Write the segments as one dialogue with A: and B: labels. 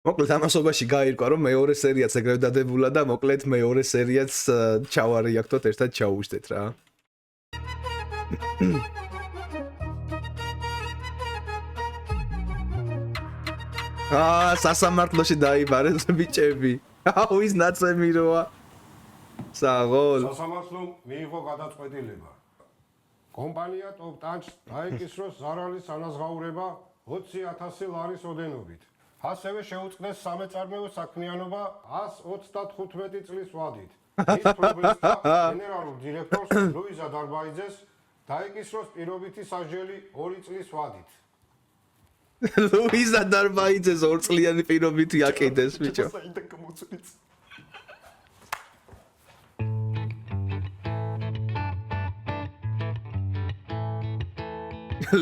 A: მოკლედ ამასობაში გაირკვა რომ მეორე სერიაც ეგრევე დადებულა და მოკლედ მეორე სერიაც ჩავარიაქტოთ ერთად ჩაუვშდეთ რა. სასამართლოში დაიბარეს ბიჭები. აუ ის ნაცემი როა. საღოლ.
B: სასამართლომ მიიღო გადაწყვეტილება. კომპანია Top Touch დაიკისროს ზარალის ანაზღაურება 20,000 ლარის ოდენობით. ასევე შეუწყდეს სამეწარმეო საქმიანობა 135 წლის ვადით. ის ფლობელს და გენერალურ დირექტორს ლუიზა დარბაიძეს დაიკისროს პირობითი სასჯელი 2 წლის ვადით.
A: ლუიზა დარბაიძეს 2 წლიანი პირობითი აკიდეს ბიჭო.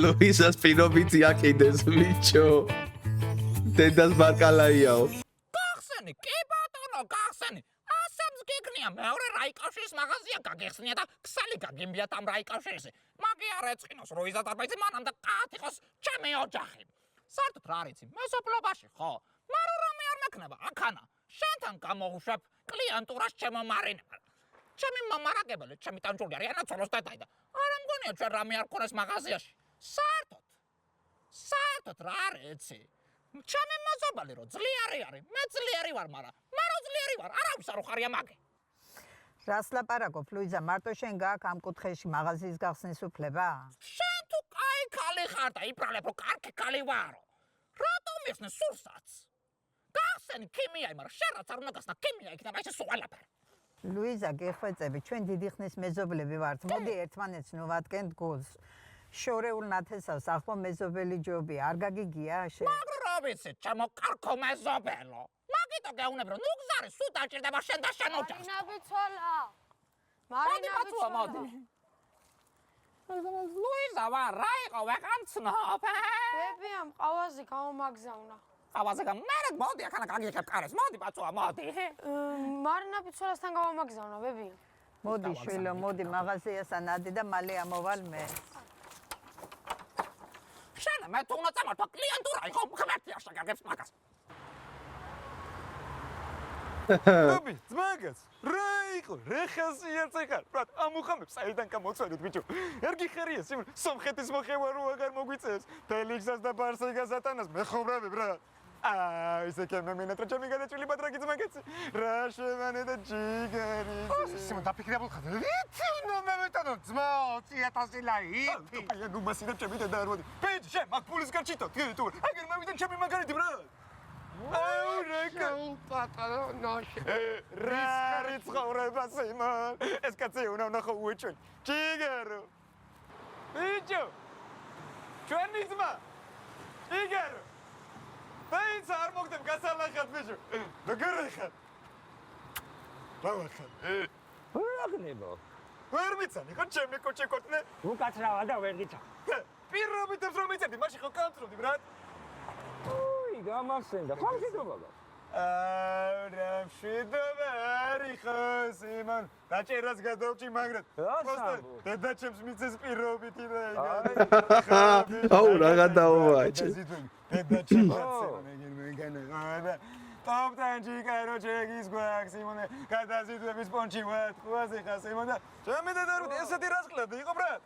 A: ლუიზას პირობითი აკიდეს ბიჭო. დედას ბაკალაიაო.
C: გახსენი, კი ბატონო, გახსენი. ასემს გიგნია მეორე რაიკავშირის მაღაზია გაგეხსნია და ქსელი გაგიმბიათ ამ რაიკავშირზე. მაგი არ ეწყინოს ლუიზა დარბაიძე მანამდე კაც იყოს ჩემი ოჯახი. საერთოდ რა არის მეზობლობაში ხო? მაგრამ რამე არ მექნება აქანა. შენთან გამოუშვებ კლიენტურას ჩემო მარინება. ჩემი მამარაგებელი, ჩემი ტანჯული არის ანა ცოლოს დედაი და არ მგონია ჩვენ რამე არ ქონეს მაღაზიაში. საერთოდ რა არის? ჩემი მეზობელი რო ძლიერი არის, მე ძლიერი ვარ, მაგრამ ძლიერი ვარ, არავის არ უხარია მაგე.
D: რას ლაპარაკობ, ლუიზა, მარტო შენ გაქვს ამ კუთხეში მაღაზიის გახსნის უფლება?
C: შენ თუ კაი ქალი ხარ და იფრალებ რომ კარგი ქალი ვარო. რატომ იხსნე სურსაც? გახსენი ქიმიაი, მაგრამ შენ რაც არ უნდა გახსნა ქიმია იქნება ესე სუღალაფარი.
D: ლუიზა, გეხვეწები, ჩვენ დიდი ხნის მეზობლები ვართ. მოდი ერთმანეთს ნოვადგენთ გულს. შორეულ ნათესავს ახლო მეზობელი ჯობია, არ გაგიგია შენ?
C: მაგრამ რა ვიცი, ჩემო კარგო მეზობელო. მაგიტო გეუნები რომ ნუ გზარი სულ დაჭირდება შენ და შენ ოჯახს.
E: მარინა ბიცოლა. მარინა ბიცოლა.
C: ლუიზა ვარ, რა იყო ვეღარ ცნობ?
E: ბებია მყავაზე გამომაგზავნა.
C: ყავაზე გამერად მოდი ახლა გაგიხებ კარეს. მოდი ბაცოა, მოდი.
E: მარინა ბიცოლასთან გამომაგზავნა, ბებია.
D: მოდი შვილო, მოდი მაღაზიასთან ადი და მალე ამოვალ მე.
C: შენ მე თუ უნდა წამართვა კლიენტურა იყო ღმერთი არ შეგაგებს მაგას.
F: დაბი, ძმაგაც, რა იყო? რა ხასიათს ეხარ? ბრატ, ამ უხამებს საიდან გამოცვალოთ ბიჭო? არ გიხარია სიმონ, სომხეთის მოხევარო აღარ მოგვიწევს. ფელიქსას და ბარსეგას ატანას მეხობრები ბრატ. ისე კემე მინატრა ჩემი გადაჭრილი ბატრაკი ძმაგაც. რა შევანე და ჯიგარი.
B: სიმონ დაფიქრებულ ხარ. რითი უნდა მევეტანო ძმა 20,000 ლარი?
F: აი ნუ მასინა ჩემი და დაარვადი. ბიჭ, შენ მაგ ფულის გარჩიტო, თუ აგერ მოვიდა ჩემი მაგარითი ბრატ. აუ რეკა
B: პატარა ნაშე.
F: რა რიცხოვრება სიმონ? ეს კაცი უნდა ნახო უეჭვენ. ჯიგარო. ბიჭო. ჩვენი ძმა. ჯიგარო. ვინც არ მოგდებ გასალახად ბიჭო. დაგერეხარ. რა ვახარ?
G: ვაღნებო.
F: ვერ მიცანი ხო ჩემი კოჩი კოტნე?
G: უკაცრავა და ვერ გიცა.
F: პირობითებს რომ მიცადი, მაშინ ხო კანტროლდი ბრატ?
G: უი, გამახსენდა. ხო მშვიდობა.
F: რა მშვიდობა არის ხო სიმონ? დაჭერას გადავჭი მაგრად. დედა ჩემს მიცეს პირობითი და
A: აუ რაღა დაუვაჭე.
F: დედა ჩემს სიმონ ეგენ მეგანა. ტოპტანჯი კაროჩეგის გვაქვს სიმონე გადაზიდვების პონჩი ვარ ყუაზე ხარ სიმონ და ჩემი დედა რო ესეთი რასკლები იყო ბრატ.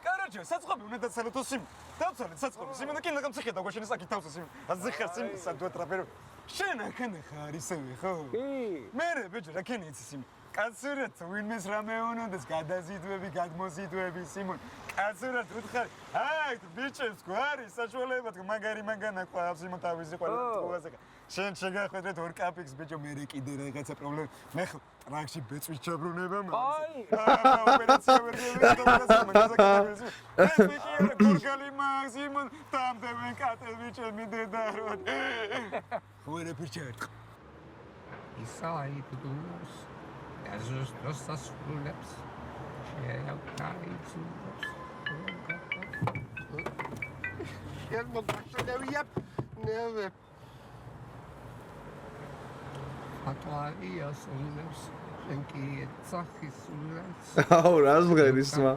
F: კაროჩე საწყობი უნდა დაცალეთო სიმონ. დავცალეთ საწყობი სიმონ და კიდე გამციხე და გვაშენი საკი თავსა სიმონ. აზე ხარ სიმონ სადუა ტრაპერო. შენ აქ ხარ ისევე ხო?
G: კი.
F: მე ბიჭო რა ქენი იცი სიმონ. კაცურად ვინმეს რამე უნოდეს გადაზიდვები, გადმოზიდვები სიმონ. კაცურად უთხარ. აი ბიჭებს გვარი საშუალება თქო მაგარი მაგანა ყავს სიმონ თავისი ყველა ყუაზე. შენ შეგახვედრეთ ორ კაპიქს ბიჭო მე კიდე რაღაცა პრობლემა. მე ხო ტრაქში ბეწვის ჩაბრუნება მაქვს. ოპერაცია ვერ გიგებია მაგაზაკეთებს. ეს ბიჭი არა გურგალი მაქსიმონ თამდევენ კატები ჩემი დედა რო. ხويره პირჩერ.
H: ისაიდუს აზოს დასასრულებს შეავკაიცულებს
B: შენ მოგაშენებია ნევე
H: ატვარია სულებს შენ კი ეცახისულებს
A: აუ რას მღერის მა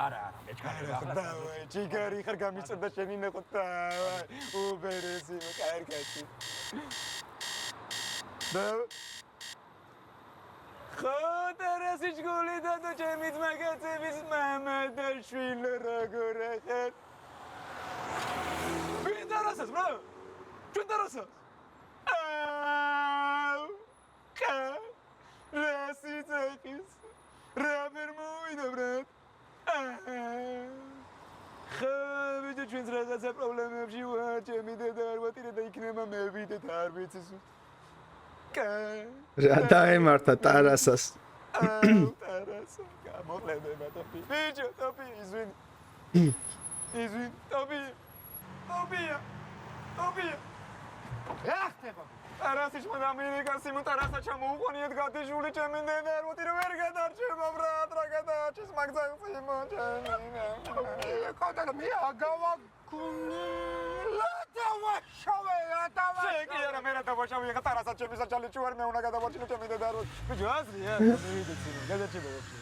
H: არა
F: დავაი, ჯიგარი ხარ გამიწოდა შენი ნახო დავაი. უბერესი, კარგაცი. ხოტერესი ჯგული და ჩემი ძმაკაცების მამა და შვილო როგორ ახარ? ვიდარასას, ბრო? ჩვენ დარასას? რასიცახის? რა ვერ მოვიდა, ბრატ? ხო, ბიჭო, ჩვენს რაღაცა პრობლემებში ვარ, ჩემი დედა არ ვატირე და იქნება მე ვიდეთ არ ვიცი სულ.
A: რა დაემართა ტარასას.
F: ტარასა, გამოყენება ტოპი. ბიჭო, ტოპი, izvini. izvini, ტოპია. ეხტება. ტარასი შენ ამერიკას იმო ტარასა ჩამოუყონიეთ გათიშული ჩემი დედა არ ვატირე ვერ გადარჩება ბრატ, რა გადააჭის მაგზალს იმო ჩემი. კოდალა მე აგავაკუნი. შეგი არა მე რა დავაშავე ხა ტარასა ჩემი საჭალი ჩუარ მე უნდა გადავარჩინო ჩემი დედა არ ვატირე. ბიჭო, აზრია, მე ვიდეცი, გადაჭება ვაფშე.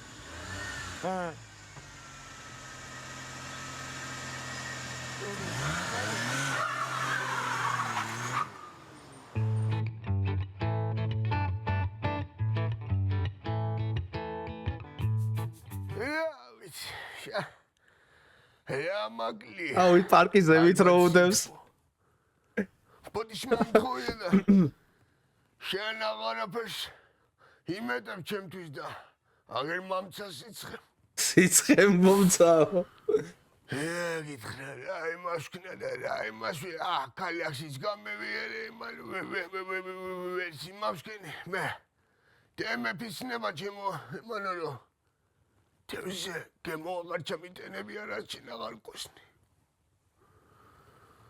B: მაკლი.
A: აუ, პარკიზე ვითროუდებს.
B: ბოდიში მანდხოია და შენ აღარაფერს იმედებ ჩემთვის და აგერ მამცა სიცხე.
A: სიცხე მომცაო.
B: გითხრა რა იმას ქნა და რა იმას კალაშიც გამევიერე იმან ვერც იმას ქნე მე დემე ფისნება ჩემო მანორო თევზე გემოღარ ჩამიტენები არა ჩინ აღარ ყოსნი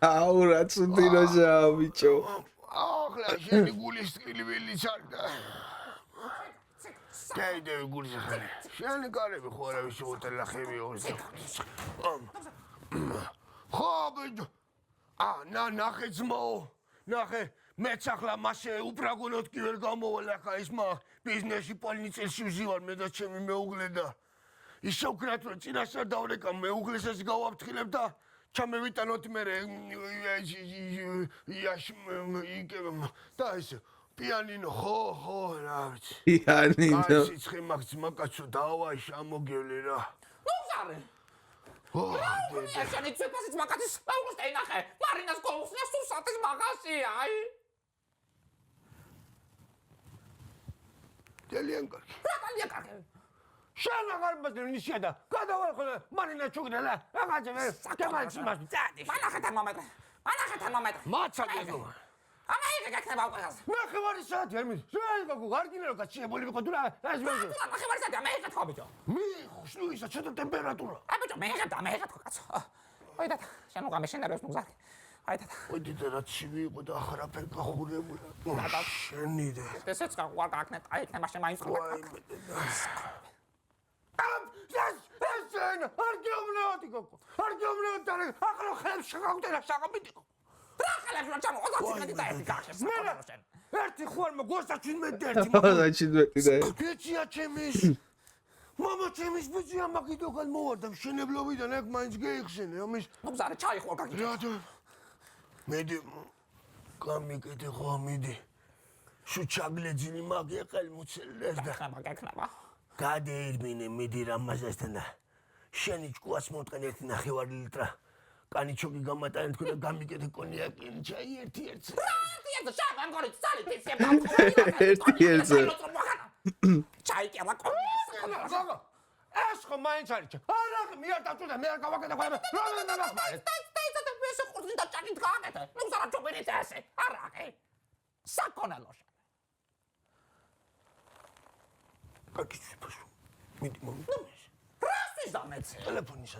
A: აუ, რა ცუდინოა, ბიჭო.
B: ახლა შენი გულის ტკივილიც არ და დაიდე გულის ხარ შენი კარები ხო არა ვიშ უტელახები ოზე ხო ბიჭო ნახე ძმო ნახე მეც ახლა მასე უბრაგუნოდ კი ვერ გამოვალ ახლა ის ბიზნესში პოლიციაში ვზივარ მე და ჩემი მეუღლე და ისე ვქნათ რომ წინასწარ დავრეკა მეუღლესაც გავაფრთხილებ და ჩამევიტანოთ მე და ისე პიანინო ხო რა ვიცი
A: პიანინო
B: აი სიცხე მაქვს მაგაცო დავაი შემოგევლე რა
C: ნუღარე ესენი ცეკვასიც მაგაცის აუგუსტე ნახე მარინას გოუსნია სუსატის მაგაზია აი
B: ძალიან კარგი
C: რა ძალიან კარგი
B: შენ აღარ მისია და გადავალ ხოლმე მარინა ჩუგდელა რაღაცა მე გამაჩი მას წადი
C: მანახეთან მომეტრე
B: მაცადე
C: ამა იგი გაქნება უკეთეს
B: ნახე ვარი საათი არ მის რა გოგო გარგინე რო გაჩიებული ვიყო თუ რა ეს მე
C: ნახე ვარი საათი ამა იგი ხო ბიჭო
B: მე ხსნუ ისა ცოტა ტემპერატურა
C: აი ბიჭო მე იგი კაცო აი და შენ უყამე შენ არის ნუგზარი აი და
B: ой და რა ცივი იყო და ახარაფერ გახურებულა შენი და
C: ესეც ყარ გაკნე აი იქნება მაშინ მაინც ყარ
B: არგეომნოთი გოგო არგეომნოთი ახლა ხელს შეგავდენა შეგავიდიკო
C: რა ხელებს რა ჩამო 20 და ერთი გახეს
B: ერთი ხوار მოგოსა 17 და ერთი
A: და 17 და
B: ბიჭია ჩემის მამა ჩემის ბიჭია მაგიდო გამოვარდა მშენებლობიდან ეგ მაინც გეიხსენე ამის
C: ნუგზარი ჩაი ხო გაგიჭირე
B: რატო მედი გამიკეთე ხო მიდი შუჩაგლეძინი მაგე ყელმუცელდეს და
C: გაქნება
B: გადაერბინე მიდი რამაზასთან და შენი ჭკუას მომტყენ 1.5 ლიტრა კანი ჩოგი გამატანე თქო და გამიკეთე კონიაკი ჩაი ერთ-ერთს
C: ერთ-ერთს შენ ამგონი წალი თიცე
A: ერთ-ერთზე
C: ჩაი კი ამა
B: გოგო ეს ხო მაინც არის არა მე არ დაწუდა მე არ გავაკეთე ხოლმე რა ნახმარე
C: და ეს ხურდი და ჩაკი დგამეთე ნუ ზარა ჩობერეთ ესე არაკე საკონელოშ
B: კარგი ფაშო მიდი მომი
C: რასთვის დამეცე
B: ტელეფონისა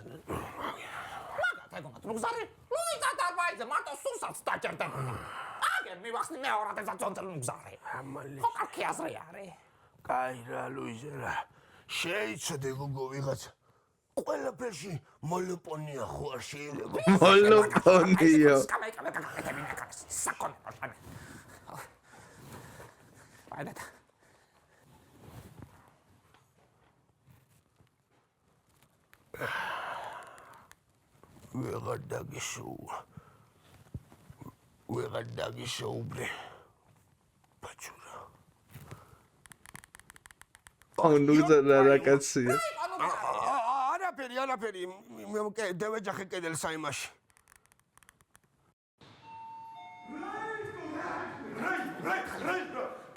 C: მაგათ ეგონა ნუ ზარი ნუ იზადარბაიზე მარტო სუსაც დაჭერდა აგერ მივახსნი მე 2000 წონწელ ნუ ზარი
B: ამალი
C: ხო კარგი აზრი არის
B: კაი რა ლუიზა რა შეიცოდე გოგო ვიღაცა ყველაფერში მოლოპონია ხო არ შეიძლება
A: მოლოპონიო
C: საკონელოშ აი და
I: ვეღარ დაგიშოუბრე ბაჭურა
A: ნუგზა რა კაცია
I: არაფერი მე დავეჯახე კედელს აიმაში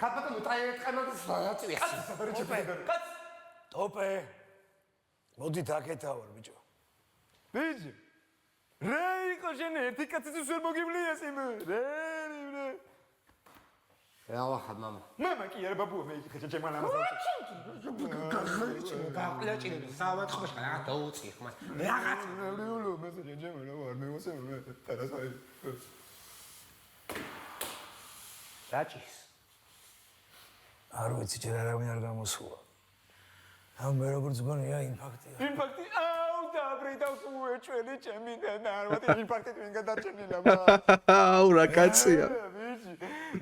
B: კატბატონო ტრაიექტყანოს დაწვია
I: ტოპე მოდი დაკეთავარ ბიჭო
F: ბიჭი რა იყო შენ ერთი კაციც ვერ მოგიბლიეს იმ რა
B: ელახად მამა
F: მამა კი არა ბაბუა მე ხე ჩემ მამას
B: გაყლაჭინე საავად ხმაშ რა დაუწი ხმა რაღაც
F: ლულუ მე ჩემ რა ვარ მე მოსე მე ტერასაი
B: რაჭის
I: არ ვიცი ჯერ არავინ არ გამოსულა ამ მე როგორც გონია ინფაქტია
F: ინფაქტი აუ დაბრიდავს უეჭველი ჩემი და არ ვარ ინფაქტით ვინ გადარჩენილა მა
A: აუ რა კაცია
F: ბიჭი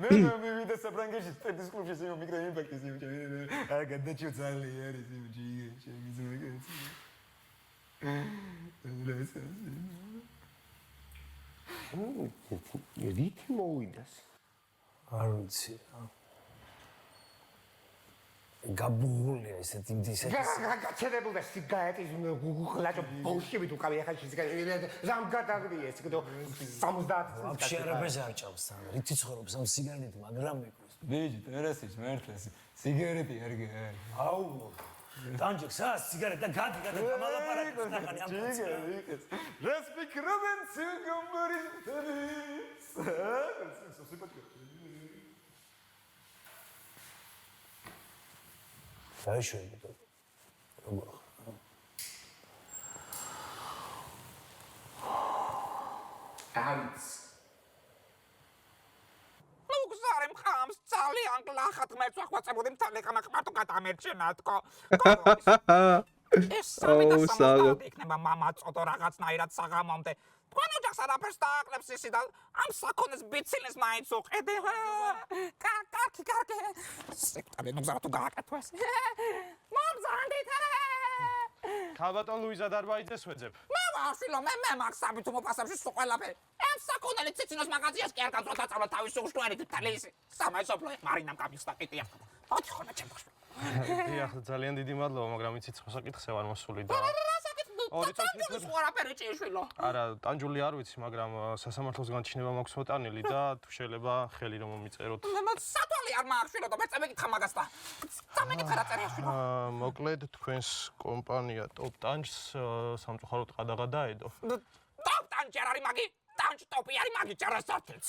F: მე მივიდა საფრანგეთში სპორტის კლუბში სიმო მიკრო ინფაქტის იმ ჩემი არა გადაჭიო ძალი არის იმ ჯიგე ჩემი ზოგადად
B: რითი მოვიდას
I: არ ვიცი გაბუღულია ესეთ იმდისა
B: გაჩერებულდა სიგარეტის გუგლაჭო ბოლშევიკ უკავი ახლა ზამგადაგრიეს კიდო 70
I: ვაფშე არაფერს არ ჭამს თან რითი ცხოვრობს ამ სიგარეტით მაგრამ მეკროს
F: ბიჭი ტერასის მერტლეს სიგარეტი არ
I: აუ დანჯექ სა სიგარეტა გადი გამალაპარაკებს ნახანი ამ კაცს
F: რას ფიქრობენ ციგომბრის
I: დაიშვები და როგორ
B: ამც
C: ნუ გზარემ ხამს ძალიან გლახად მე წახვაწებოდი მთელი ხამა ხმარტო გადამერჩენა თქო ეს სამი იქნება მამა წოდო რაღაცნაირად საღამომდე თქვენ ოჯახს არაფერს დააკლებს ისი და ამ საქონეს ბიცილის მაინც უყედი კარგი სექტარი ნუ გზარა თუ გააკეთოს მომზანდით
J: ქალბატონ ლუიზა დარბაიძეს ვეძებ
C: მე ვაშილო მე მაგ საბითო მოპასებში სულ ყველაფერი ამ საქონელი ციცინოს მაღაზიას კი არ განწვა დაწავლა თავის უშვენით თალისი სამაისოფლო მარინამ გამიხსნა კიტია ოთი ხონა ჩემში
J: დიახ ძალიან დიდი მადლობა მაგრამ იცით სხვა საკითხზე ვარ მოსული და ორი წუთი
C: ვარაფერი ჭიშვილო
J: არა ტანჯული არ ვიცი მაგრამ სასამართლოს განჩინება მაქვს მოტანილი და თუ შეიძლება ხელი რომ მომიწეროთ
C: სათვალე არ მაახშვილო და მე წამეკითხა მაგას და წამეკითხა რა წერიაშვილო
J: მოკლედ თქვენს კომპანია ტოპ ტანჯს სამწუხაროდ ყადაღა დაედო
C: ტოპ ტანჯი არ არის მაგი ტანჯ ტოპი არის მაგი ჭარასართიც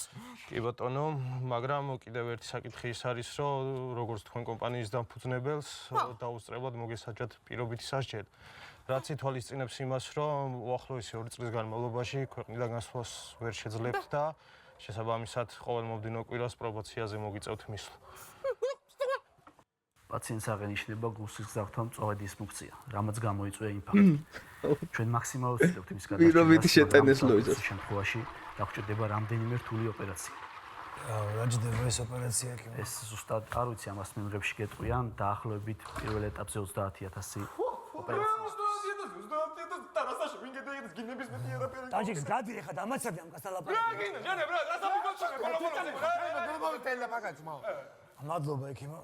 J: კი ბატონო მაგრამ კიდევ ერთი საკითხი ის არის რომ როგორც თქვენ კომპანიის დამფუძნებელს დაუსწრებლად მოგესაჯათ პირობითი სასჯელი რაც ითვალისწინებს იმას, რომ უახლოესი 2 წლის განმავლობაში ქვეყნიდან გასვლას ვერ შეძლებთ და შესაბამისად ყოველ მომდევნო კვირას პრობაციაზე მოგიწევთ მისვლა.
K: პაციენტს აღენიშნება გულსის გზავრთან მწვავედი დისფუნქცია, რამაც გამოიწვია ინფარქტი. ჩვენ მაქსიმალურად ვცდილობთ მის გადაწყვეტას. შემთხვევაში დაგჭირდება რამდენიმე რთული ოპერაცია.
I: რა ჯდება ეს ოპერაცია კი?
K: ეს ზუსტად არ ვიცი ამას მიმღებში გეტყვიან, დაახლოებით პირველ ეტაპზე 30000 ოპერაცია.
I: ტაჯიკს გადი ეხა დამაცადე ამ კაცთან ლაპარაკი. მადლობა ექიმო.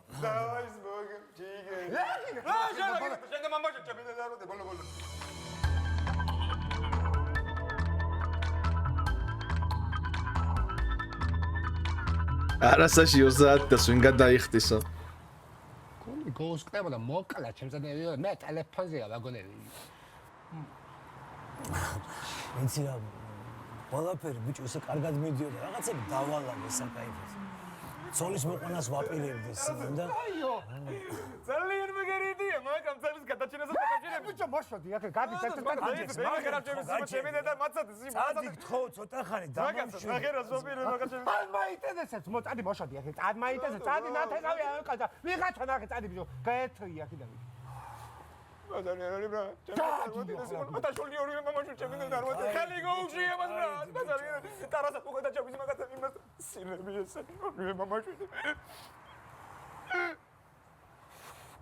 A: არასაში 30 და სვინ გადაიხტისო.
B: გოსკდება და მოკლა ჩემზე მე ტელეფონზეა ვაგონები.
I: ვიცი რა ყველაფერი ბიჭო ესე კარგად მიდიოდა რაღაცები დავალაგე საკაიფოდ ცოლის მოყვანას ვაპირებდეს და
F: აიო ძალიან მეგარი იდეა მაგამ ძალის გადაჭერას დაკავშირებ
B: ბიჭო მოშოდი ახლა გადი
F: ეს მაგერა ჩემი და მაცად
I: წადი გთხოვ ცოტა ხანი
F: დამამშვი მაგერა ზოპირე მაგაჩემი
B: ან მაიტეზეცეთ მოწადი მოშოდი ახლა წად მაიტეზე წადი ნათესავი აყადა ვიღაცა ნახე წადი ბიჭო გაეთრი აქედან
F: ბაზარი არის ბრა ჩემი მათაშული ორივე მამაშვილი ჩემი და არ ვატე ხელი გოუჭია მას ბრა ბაზარი ტარასა თუ გადაჭამის მაგათა იმას სინები ესე ორივე მამაშვილი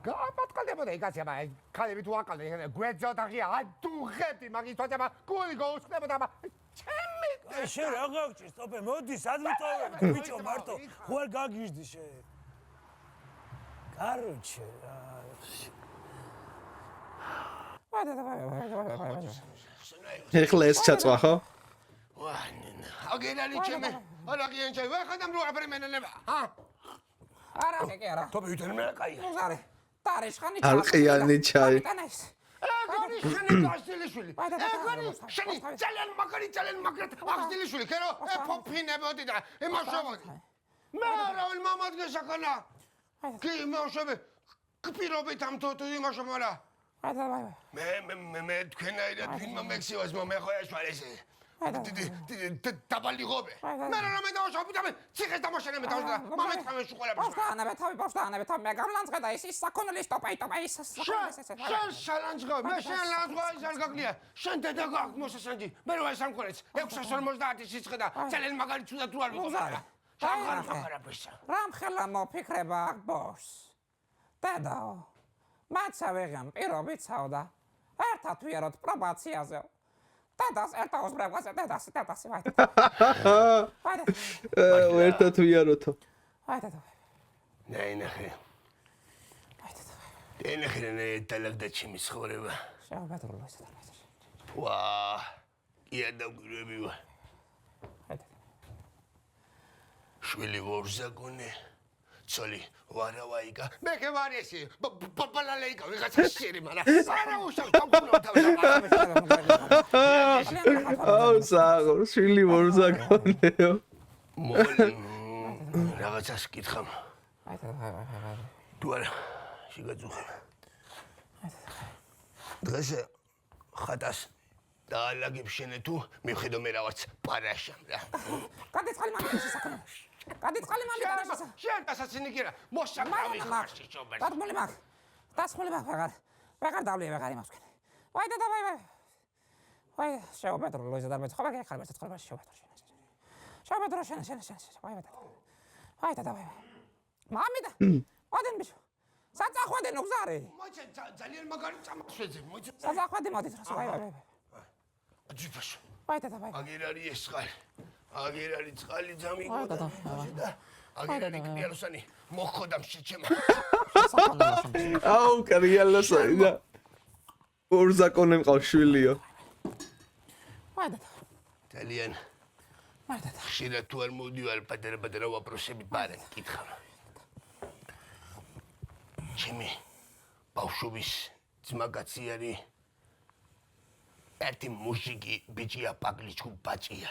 C: გააპატყალდებოდა იკაცია, ქალები თუ აყალდე, გვეძოდა ღია, თუ ხეთი, მაგის თვალება გული გაუსხდებოდა, ჩემი
I: შენ რა გაგჭირს, სტოპე, მოდი, სად ვიტოვებ, ბიჭო, მარტო, ხო არ გაგიჟდი შენ. Короче,
A: ეხლა ეს ჩაწვა ხო?
B: აგერალი ჩემე, არაღიან ჩაი, ვეხადამ რო აფერი მენენება, ჰა?
C: არა, კი არა.
B: თობი ვითენ მე კაია.
C: მუზარე. ტარიშხანი
A: არყიანი ჩაი.
B: ეგარი შენი გასტილიშვილი. ეგარი შენი ძალიან მაგარი აღსტილიშვილი, ქერო? ფოფინებოდი და იმაშობოდი. მე რაულ მამად გესაკანა. კი, იმაშობე. კპირობით ამ თუ იმაშობ, არა. მე თქვენაირად ვინმა მექსივას მომეხოეშვალ ესე. დაბალი ღობე. მე რა დავაშავ, ბიჭო, ციხეს დამაშენებ დავაშავ. მომეწყამე შუყოლებს.
C: პოსტანები, თავი მე გამლანძღე და ის საკონელი სტოპაიტობა ის
B: შენ შალანძღე, მე შენ ლანძღე ის არ გაგლია. შენ დედა გაქვს მოსასანჯი. მე რა ეს ამქორეც 650 სიცხე და ძალიან მაგარი ცუდა თუ არ ვიყო.
C: რამ ხელა მოფიქრება აქ ბოს? დედაო, მაცა ვეღან პირობიცავ და ერთად ვიეროთ პრობაციაზე. დედას ერთად უსბრევაზე, დედას ვაი.
A: ერთად ვიაროთო.
C: ვაი დედა.
B: ნაინახე. ენახე დალაგდა ჩემი ცხოვრება.
C: შეუბედრული ეს და.
B: ვა, ია დაგვირები ვა. შვილი ვორზაკონე. ცოლი ვარავაიკა. მე კი ვარ ესე. პაპალალეიკა ვიღაცა შეერი, მაგრამ არა უშავ თავკუნო თავი.
A: აუ საღო, შვილი ვორზაკონეო.
B: რაღაცას კითხამ. თუ არა შეგაწუხებ. დღეს ხატას დაალაგებ შენე თუ მივხედო მე რაღაც პარაშამ რა.
C: გადაწყალი მამის საკონე. გადაწყალი მამის პარაშა.
B: შენ დასაცინი კი რა. მოსაკრავი ხარში ჩობერ.
C: დათმული მაგ. დასხმული მაგ ვეღარ დავლი ვეღარ იმას ვქენ. ვაი და ვაი. ვაი, შეუბედრო ლოიზა და მე ხო მაგ ხარ მეცეთ ხოლმე შეუბედრო შენ. შეუბედრო შენ. ვაი და. ვაი და ვაი. მამი და. ვადენ ბიჭო. საწახვედენ უგზარი.
B: მოიცე ძალიან მაგარი წამაშვეძე. მოიცე.
C: საწახვედი მოდის რა ვაი.
B: აჯიფაშო.
C: ვაი და ვაი.
B: აგერ არის ეს წყალი. აგერ არის წყალი ძამიგო და აგერ არის კრიალოსანი მოხოდა შეჩემა.
A: აუ კრიალოსანი და ვორზაკონე მყავს შვილიო.
C: ვაი და.
B: ძალიან.
C: ვაი და.
B: ხშირად თუ არ მოდივარ პატარა ვაპროსები პარენ კითხავ. ჩემი ბავშვობის ძმაკაცი არის ერთი მუსიკი ბიჭია პაგლიჩკუ ბაჭია.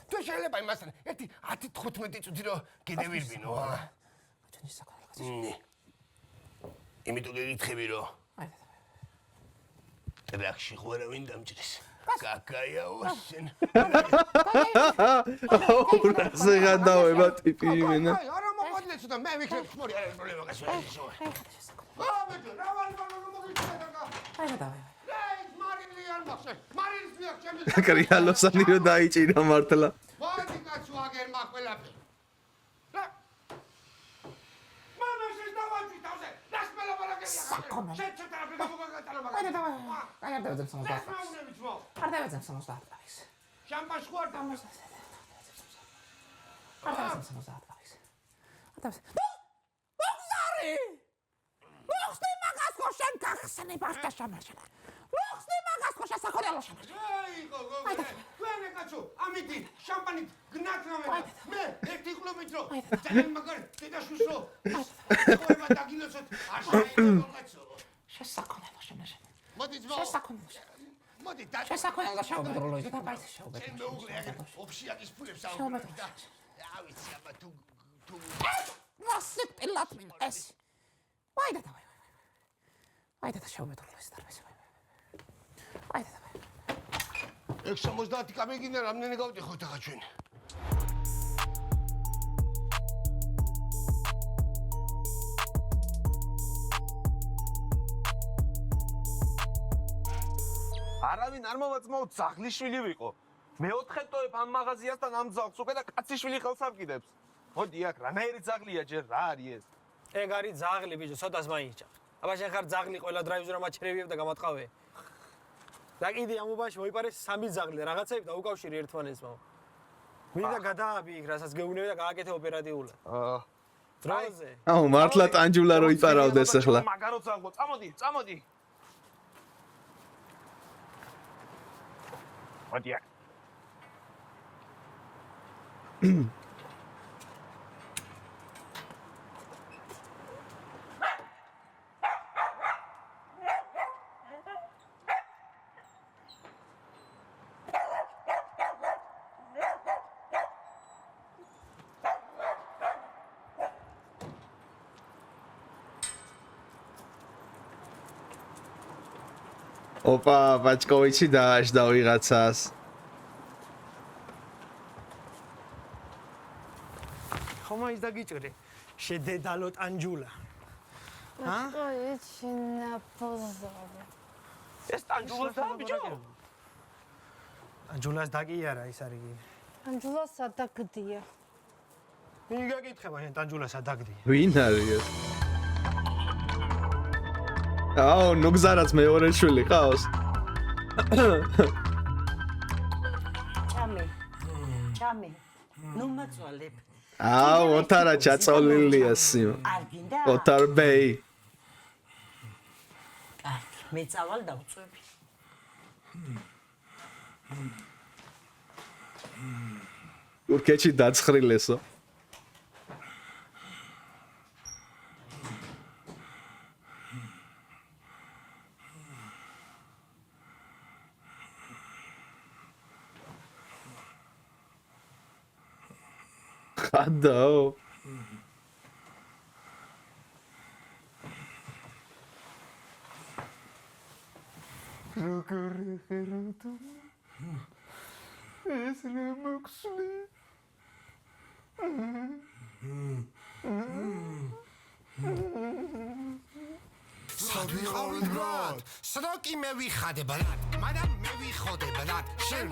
B: თუ შეიძლება იმასთან ერთი 10-15 წუთი რო გიდევირბინო, ა?
C: ჩვენი საკონე.
B: იმიტომ გეკითხები რომ ტრაქში ხო არა ვინ დამჭრის. კაკაიაო შენ.
A: აუ რა გადავება ტიპი იმენა.
B: არა მომოდლე ცოტა მე ვიქნებ ხმორი არა პრობლემა გასვლა. აბეთო რა ვარ მოგიწევდა.
C: აი და.
A: კრიალოსანი რო დაიჭირა მართლა.
B: მოდი კაცო აგერ მაყველაფე. რა? მამა შეშდავაჭი თავზე. რას მელაპარაკებია? შენ ცოტა რა მოგაგატანა მაგა.
C: აი და. აი არ დავეძებ 70. არ დავეძებ 70 ლარის.
B: შამპანს ხوار დამას.
C: არ დავეძებ 70 ლარის. არ დავეძებ. ბოგზარი! მოხსნე მაგას ხო შენ გახსნი ბაშტა შამაშა. მოხსნე მაგას ხო შესახორელო შამაშა.
B: აიღო გოგო. თქვენ კაცო, ამითი შამპანით გნაკრავენ. მე ერთი ყლობით რო ძალიან მაგარი დედაშვილს რო. ხოება დაგილოცოთ. არ შეიძლება კაცო.
C: შესახორელო შამაშა.
B: მოდი ძმაო.
C: შესახორელო.
B: მოდი და
C: შესახორელო შეუბედრო ლოიზა და ბაიცი შეუბედრო.
B: შენ მეუღლე აგერ ოფშიაკის ფულებს
C: შეუბედრო.
B: რა ვიცი აბა თუ
C: ვასეთ პილატ მინ ეს. ვაი და ვაი. ვაი და შეუბედრო ლოიზა და ბაიცი. ვაი და ვაი.
B: 670 კაბინი რამდენი გავტიხოთ ახლა ჩვენ?
F: არავინ არ მომაწმაოთ ძაღლიშვილი ვიყო. მეოთხე ტოებ ამ მაღაზიასთან ამ ძაღლს უკვე და კაციშვილი ხელს ამკიდებს. მოდი აქ რანაირი ძაღლია ჯერ რა არის ეს?
I: ეგ არის ძაღლი ბიჭო, ცოტას მაინჭა.
L: აბა შენ ხარ ძაღლი, ყველა დრაივზურა მაჩერევიებ და გამატყავე. და კიდე ამ უბანში მოიპარეს 3 ძაღლი და რაღაცები დაუკავშირე ერთმანეთს მაო. მინდა გადააბი იქ, რასაც გეუბნები და გააკეთე ოპერატიულად. დროზე.
A: აუ, მართლა ტანჯულა რო იპარავდეს ახლა.
J: მაგარო ძაღლო, წამოდი, წამოდი. მოდია.
A: ოპა, ბაჭკოვიჩი დააშდა ვიღაცას.
L: ხომ ის დაგიჭრე? შედედალო ტანჯულა.
E: ის ნაპოზავე.
L: ეს ტანჯულას და ბიჭო. ტანჯულას დაგიარა ის არის.
E: ტანჯულა სადაგდია.
L: ვინ გაგითხება შენ ტანჯულა სადაგდია?
A: ვინ არის ეს? აუ, ნუგზარაც მეორე შვილი ყავს.
D: ჩამე. ნუ მაწვალებ.
A: აუ, ოთარა ჩაწოლილია სიო.
D: არ გინდა?
A: ოთარ ბეი.
D: კარგი, მე წავალ დავწვევი.
A: თურქეთში დაცხრილესო. ხადაო.
F: როგორ ეხეროთ? ეს რა მოხსნი?
C: სად ვიყავით ბრატ? სადაკი მე ვიხადე ბრატ? მაგრამ მე ვიხოდე ბრატ. შენ